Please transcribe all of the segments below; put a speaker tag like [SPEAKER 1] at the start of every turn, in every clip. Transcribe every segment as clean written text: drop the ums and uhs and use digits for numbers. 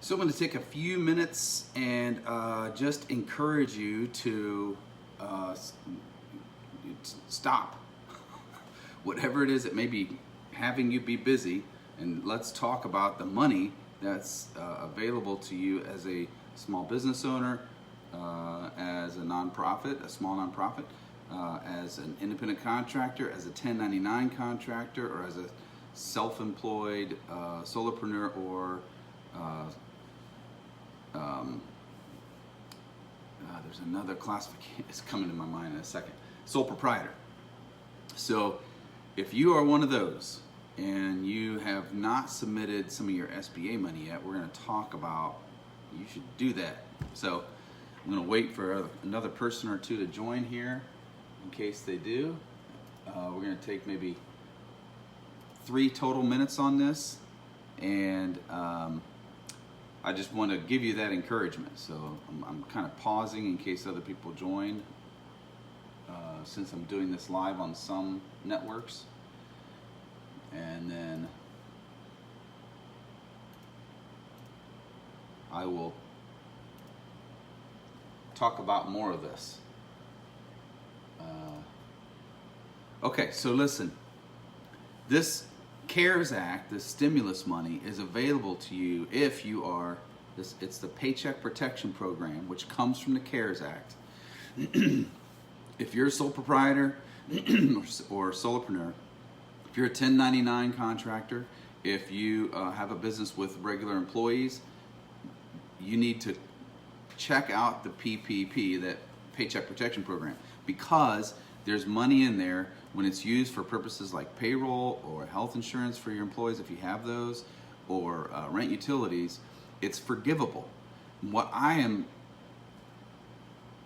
[SPEAKER 1] So I'm going to take a few minutes and just encourage you to stop whatever it is that may be having you be busy, and let's talk about the money that's available to you as a small business owner, as a nonprofit, a small nonprofit, as an independent contractor, as a 1099 contractor, or as a self-employed solopreneur, or there's another classification, it's coming to my mind in a second, sole proprietor. So if you are one of those and you have not submitted some of your SBA money yet, we're going to talk about you should do that. So I'm going to wait for another person or two to join here in case they do. We're going to take maybe 3 total minutes on this, and I just want to give you that encouragement. So I'm kind of pausing in case other people join, since I'm doing this live on some networks. And then I will talk about more of this. Okay, so listen. This CARES Act, the stimulus money, is available to you if you are, it's the Paycheck Protection Program, which comes from the CARES Act. If you're a sole proprietor or solopreneur, if you're a 1099 contractor, if you have a business with regular employees, you need to check out the PPP, that Paycheck Protection Program, because there's money in there when it's used for purposes like payroll or health insurance for your employees if you have those, or rent utilities. It's forgivable. What I am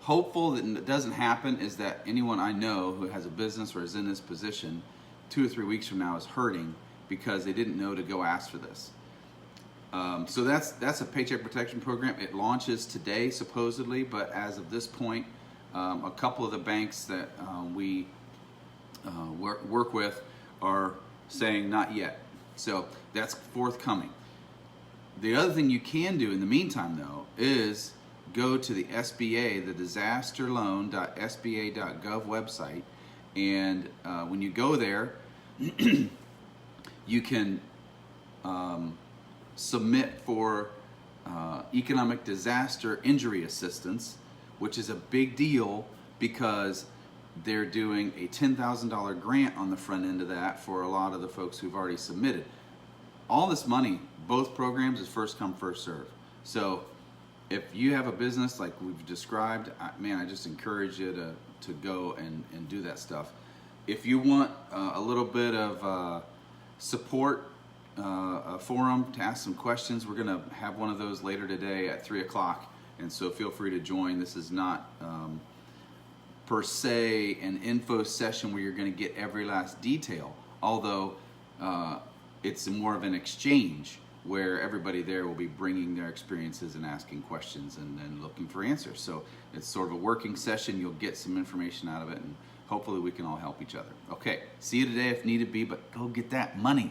[SPEAKER 1] hopeful that doesn't happen is that anyone I know who has a business or is in this position 2 or 3 weeks from now is hurting because they didn't know to go ask for this. So that's a Paycheck Protection Program. It launches today supposedly, but as of this point, a couple of the banks that we work with are saying not yet. So that's forthcoming. The other thing you can do in the meantime, though, is go to the SBA, the disasterloan.sba.gov website, and when you go there, you can submit for economic disaster injury assistance, which is a big deal because they're doing a $10,000 grant on the front end of that for a lot of the folks who've already submitted. All this money, both programs, is first come, first serve. So if you have a business like we've described, I just encourage you to go and do that stuff. If you want a little bit of support, a forum to ask some questions, we're going to have one of those later today at 3 o'clock. And so feel free to join. This is not per se an info session where you're going to get every last detail, although it's more of an exchange where everybody there will be bringing their experiences and asking questions and then looking for answers. So it's sort of a working session. You'll get some information out of it, and hopefully we can all help each other. Okay, see you today if needed be, but go get that money.